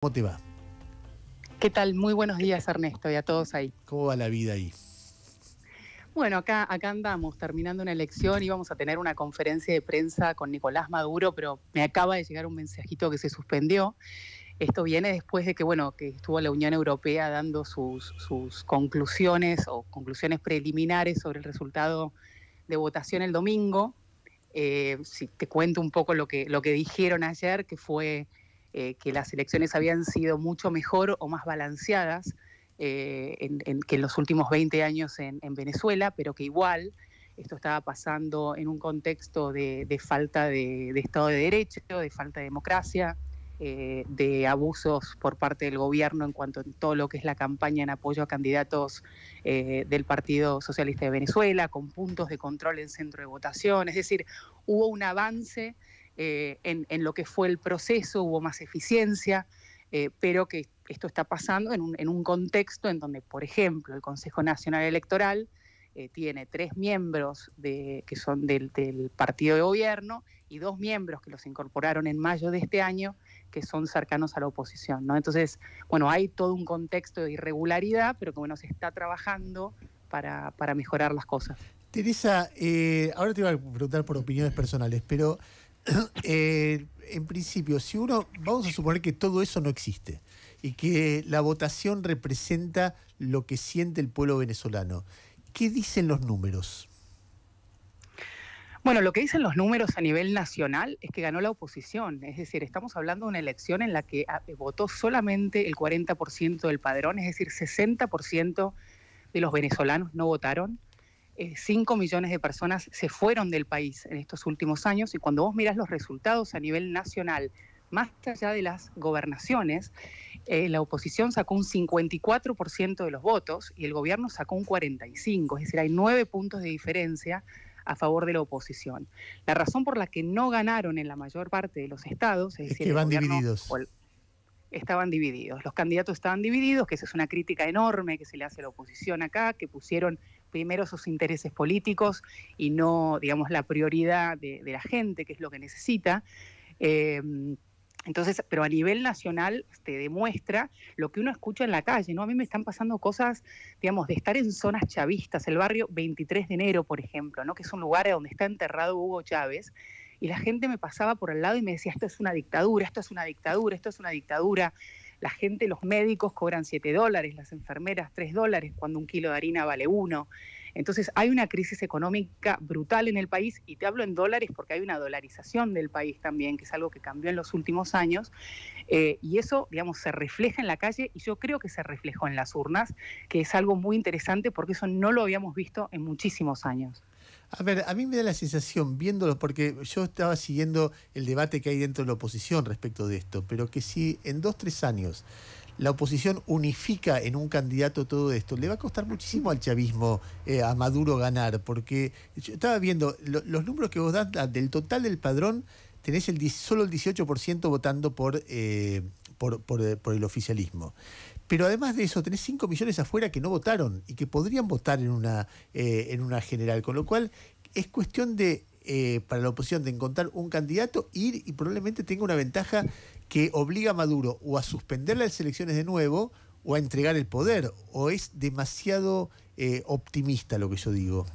¿Cómo te va? ¿Qué tal? Muy buenos días, Ernesto, y a todos ahí. ¿Cómo va la vida ahí? Bueno, acá andamos terminando una elección y vamos a tener una conferencia de prensa con Nicolás Maduro, pero me acaba de llegar un mensajito que se suspendió. Esto viene después de que, bueno, que estuvo la Unión Europea dando sus conclusiones o conclusiones preliminares sobre el resultado de votación el domingo. Si te cuento un poco lo que dijeron ayer, que fue que las elecciones habían sido mucho mejor o más balanceadas que en los últimos 20 años en Venezuela, pero que igual esto estaba pasando en un contexto de falta de Estado de Derecho, de falta de democracia, de abusos por parte del gobierno en cuanto a todo lo que es la campaña en apoyo a candidatos del Partido Socialista de Venezuela, con puntos de control en centro de votación. Es decir, hubo un avance en lo que fue el proceso, hubo más eficiencia, pero que esto está pasando en un contexto en donde, por ejemplo, el Consejo Nacional Electoral tiene 3 miembros que son del partido de gobierno y 2 miembros que los incorporaron en mayo de este año que son cercanos a la oposición, ¿no? Entonces, bueno, hay todo un contexto de irregularidad, pero que bueno, se está trabajando para mejorar las cosas. Teresa, ahora te iba a preguntar por opiniones personales, pero en principio, si vamos a suponer que todo eso no existe y que la votación representa lo que siente el pueblo venezolano, ¿qué dicen los números? Bueno, lo que dicen los números a nivel nacional es que ganó la oposición, es decir, estamos hablando de una elección en la que votó solamente el 40% del padrón, es decir, 60% de los venezolanos no votaron. 5 millones de personas se fueron del país en estos últimos años y cuando vos mirás los resultados a nivel nacional, más allá de las gobernaciones, la oposición sacó un 54% de los votos y el gobierno sacó un 45%, es decir, hay 9 puntos de diferencia a favor de la oposición. La razón por la que no ganaron en la mayor parte de los estados, es decir, que el van gobierno divididos. estaban divididos. Los candidatos estaban divididos, que esa es una crítica enorme que se le hace a la oposición acá, que pusieron primero sus intereses políticos y no, digamos, la prioridad de la gente, que es lo que necesita. Entonces, pero a nivel nacional te demuestra lo que uno escucha en la calle, ¿no? A mí me están pasando cosas, digamos, de estar en zonas chavistas, el barrio 23 de enero, por ejemplo, ¿no? Que es un lugar donde está enterrado Hugo Chávez, y la gente me pasaba por al lado y me decía, esto es una dictadura, esto es una dictadura, esto es una dictadura. La gente, los médicos cobran $7, las enfermeras $3, cuando un kilo de harina vale 1. Entonces hay una crisis económica brutal en el país, y te hablo en dólares porque hay una dolarización del país también, que es algo que cambió en los últimos años, y eso, digamos, se refleja en la calle, y yo creo que se reflejó en las urnas, que es algo muy interesante porque eso no lo habíamos visto en muchísimos años. A ver, a mí me da la sensación, viéndolo, porque yo estaba siguiendo el debate que hay dentro de la oposición respecto de esto, pero que si en 2-3 años la oposición unifica en un candidato todo esto, le va a costar muchísimo al chavismo, a Maduro ganar, porque yo estaba viendo los números que vos das del total del padrón, tenés solo el 18% votando por el oficialismo. Pero además de eso, tenés 5 millones afuera que no votaron y que podrían votar en una general. Con lo cual, es cuestión para la oposición de encontrar un candidato, ir y probablemente tenga una ventaja que obliga a Maduro o a suspender las elecciones de nuevo o a entregar el poder. ¿O es demasiado optimista lo que yo digo?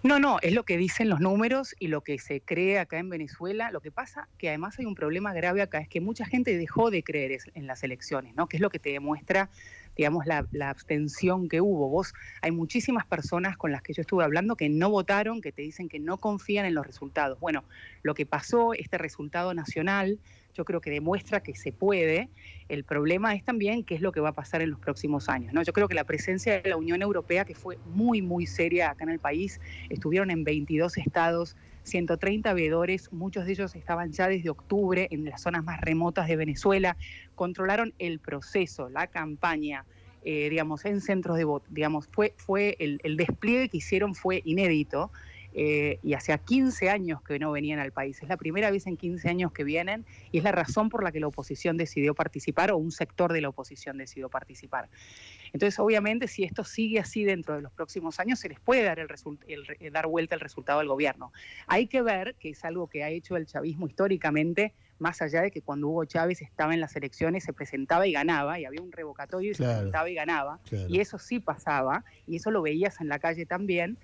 No, es lo que dicen los números y lo que se cree acá en Venezuela. Lo que pasa que además hay un problema grave acá, es que mucha gente dejó de creer en las elecciones, ¿no? Que es lo que te demuestra, digamos, la abstención que hubo. Hay muchísimas personas con las que yo estuve hablando que no votaron, que te dicen que no confían en los resultados. Bueno, lo que pasó, este resultado nacional, yo creo que demuestra que se puede. El problema es también qué es lo que va a pasar en los próximos años, ¿no? Yo creo que la presencia de la Unión Europea, que fue muy, muy seria acá en el país, estuvieron en 22 estados, 130 veedores, muchos de ellos estaban ya desde octubre en las zonas más remotas de Venezuela, controlaron el proceso, la campaña, digamos, en centros de voto, digamos, fue el despliegue que hicieron fue inédito. y hacía 15 años que no venían al país. Es la primera vez en 15 años que vienen y es la razón por la que la oposición decidió participar o un sector de la oposición decidió participar. Entonces, obviamente, si esto sigue así dentro de los próximos años, se les puede dar, dar vuelta el resultado del gobierno. Hay que ver, que es algo que ha hecho el chavismo históricamente, más allá de que cuando Hugo Chávez estaba en las elecciones se presentaba y ganaba, y había un revocatorio y se presentaba y ganaba, y eso sí pasaba, y eso lo veías en la calle también.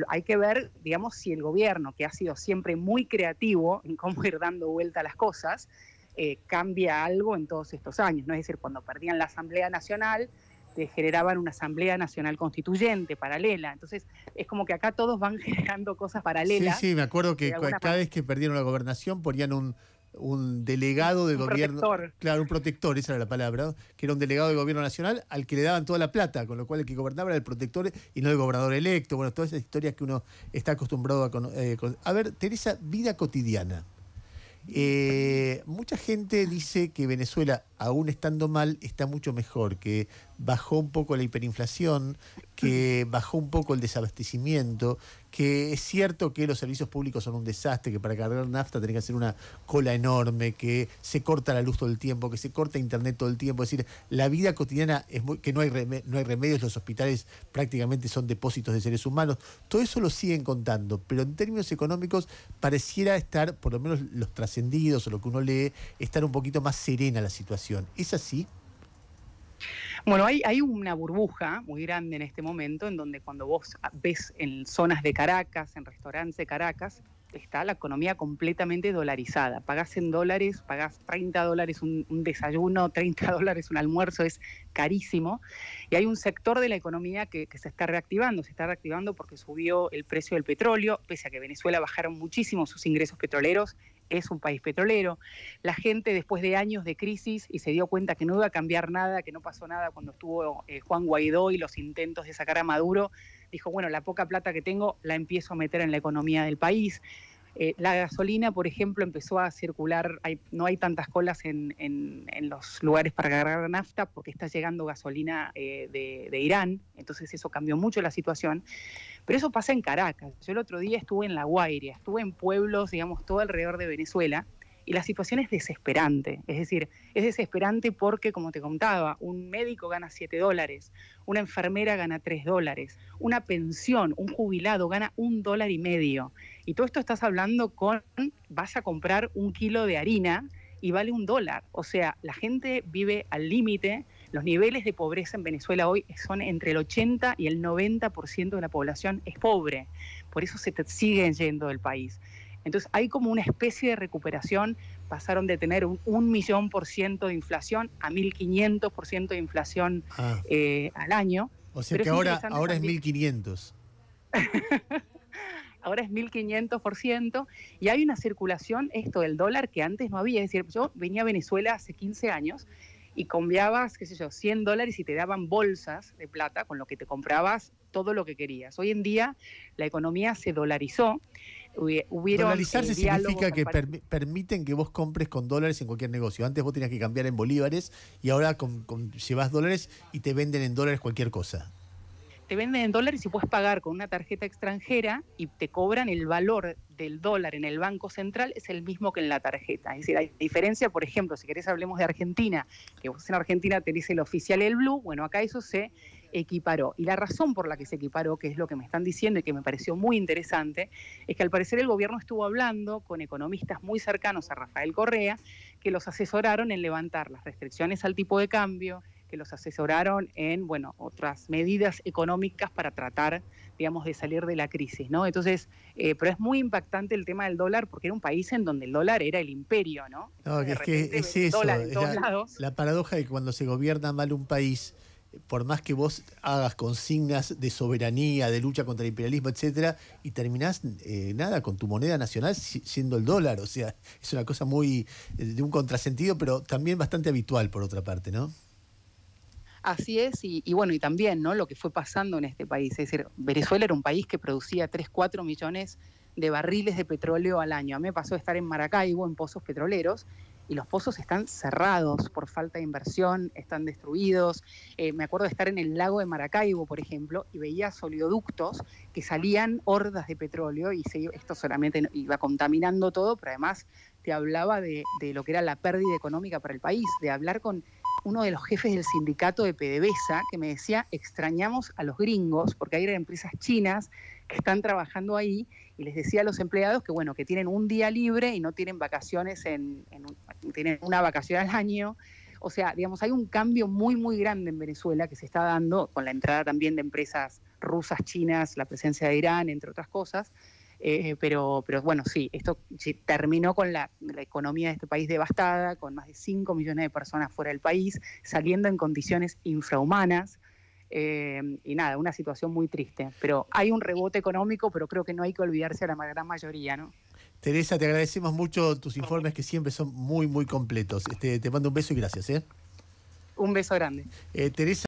Hay que ver, digamos, si el gobierno, que ha sido siempre muy creativo en cómo ir dando vuelta a las cosas, cambia algo en todos estos años, ¿no? Es decir, cuando perdían la Asamblea Nacional, te generaban una Asamblea Nacional Constituyente paralela. Entonces, es como que acá todos van generando cosas paralelas. Sí, me acuerdo que cada vez que perdieron la gobernación ponían un delegado del gobierno. Protector. Claro, un protector, esa era la palabra, ¿no? Que era un delegado del gobierno nacional al que le daban toda la plata, con lo cual el que gobernaba era el protector y no el gobernador electo. Bueno, todas esas historias que uno está acostumbrado a ver, Teresa, vida cotidiana. Mucha gente dice que Venezuela, aún estando mal, está mucho mejor, que bajó un poco la hiperinflación, que bajó un poco el desabastecimiento, que es cierto que los servicios públicos son un desastre, que para cargar nafta tenés que hacer una cola enorme, que se corta la luz todo el tiempo, que se corta internet todo el tiempo. Es decir, la vida cotidiana es que no hay remedios, los hospitales prácticamente son depósitos de seres humanos. Todo eso lo siguen contando, pero en términos económicos pareciera estar, por lo menos los trascendidos o lo que uno lee, estar un poquito más serena la situación. ¿Es así? Bueno, hay una burbuja muy grande en este momento en donde cuando vos ves en zonas de Caracas, en restaurantes de Caracas, está la economía completamente dolarizada. Pagás en dólares, pagás $30 un desayuno, $30 un almuerzo, es carísimo. Y hay un sector de la economía que se está reactivando porque subió el precio del petróleo, pese a que Venezuela bajaron muchísimo sus ingresos petroleros, es un país petrolero. La gente, después de años de crisis y se dio cuenta que no iba a cambiar nada, que no pasó nada cuando estuvo Juan Guaidó y los intentos de sacar a Maduro, dijo, bueno, la poca plata que tengo la empiezo a meter en la economía del país. La gasolina, por ejemplo, empezó a circular, no hay tantas colas en los lugares para cargar nafta porque está llegando gasolina de Irán, entonces eso cambió mucho la situación. Pero eso pasa en Caracas. Yo el otro día estuve en La Guaira, estuve en pueblos, digamos, todo alrededor de Venezuela, y la situación es desesperante. Es decir, es desesperante porque, como te contaba, un médico gana $7, una enfermera gana $3, una pensión, un jubilado gana $1.50. Y todo esto estás hablando vas a comprar 1 kilo de harina y vale $1. O sea, la gente vive al límite. Los niveles de pobreza en Venezuela hoy son entre el 80 y el 90% de la población es pobre. Por eso se siguen yendo del país. Entonces hay como una especie de recuperación. Pasaron de tener un 1.000.000% de inflación a 1.500% de inflación al año. O sea que ahora es 1.500. Ahora es 1.500%, y hay una circulación, esto del dólar, que antes no había. Es decir, yo venía a Venezuela hace 15 años y cambiabas, qué sé yo, $100 y te daban bolsas de plata con lo que te comprabas todo lo que querías. Hoy en día la economía se dolarizó. Dolarizarse significa que permiten que vos compres con dólares en cualquier negocio. Antes vos tenías que cambiar en bolívares y ahora llevas dólares y te venden en dólares cualquier cosa. Te venden en dólares y puedes pagar con una tarjeta extranjera y te cobran el valor del dólar en el Banco Central, es el mismo que en la tarjeta. Es decir, hay diferencia, por ejemplo, si querés hablemos de Argentina, que vos en Argentina tenés el oficial y el blue, bueno, acá eso se equiparó. Y la razón por la que se equiparó, que es lo que me están diciendo y que me pareció muy interesante, es que al parecer el gobierno estuvo hablando con economistas muy cercanos a Rafael Correa, que los asesoraron en levantar las restricciones al tipo de cambio, que los asesoraron en, bueno, otras medidas económicas para tratar, digamos, de salir de la crisis, ¿no? Entonces, pero es muy impactante el tema del dólar porque era un país en donde el dólar era el imperio, ¿no? No, es que es eso, la paradoja de que cuando se gobierna mal un país, por más que vos hagas consignas de soberanía, de lucha contra el imperialismo, etcétera, y terminás con tu moneda nacional siendo el dólar. O sea, es una cosa muy de un contrasentido, pero también bastante habitual por otra parte, ¿no? Así es, y bueno, y también, ¿no?, lo que fue pasando en este país. Es decir, Venezuela era un país que producía 3-4 millones de barriles de petróleo al año. A mí me pasó de estar en Maracaibo, en pozos petroleros, y los pozos están cerrados por falta de inversión, están destruidos. Me acuerdo de estar en el lago de Maracaibo, por ejemplo, y veía oleoductos que salían hordas de petróleo y esto solamente iba contaminando todo, pero además te hablaba de lo que era la pérdida económica para el país, de hablar con uno de los jefes del sindicato de PDVSA que me decía, extrañamos a los gringos, porque hay empresas chinas que están trabajando ahí, y les decía a los empleados que bueno, que tienen un día libre y no tienen vacaciones, tienen una vacación al año. O sea, digamos, hay un cambio muy, muy grande en Venezuela que se está dando con la entrada también de empresas rusas, chinas, la presencia de Irán, entre otras cosas. Pero bueno, sí, esto terminó con la economía de este país devastada, con más de 5 millones de personas fuera del país, saliendo en condiciones infrahumanas. Y nada, una situación muy triste. Pero hay un rebote económico, pero creo que no hay que olvidarse a la gran mayoría, ¿no? Teresa, te agradecemos mucho tus informes que siempre son muy, muy completos. Te mando un beso y gracias. Un beso grande. Teresa.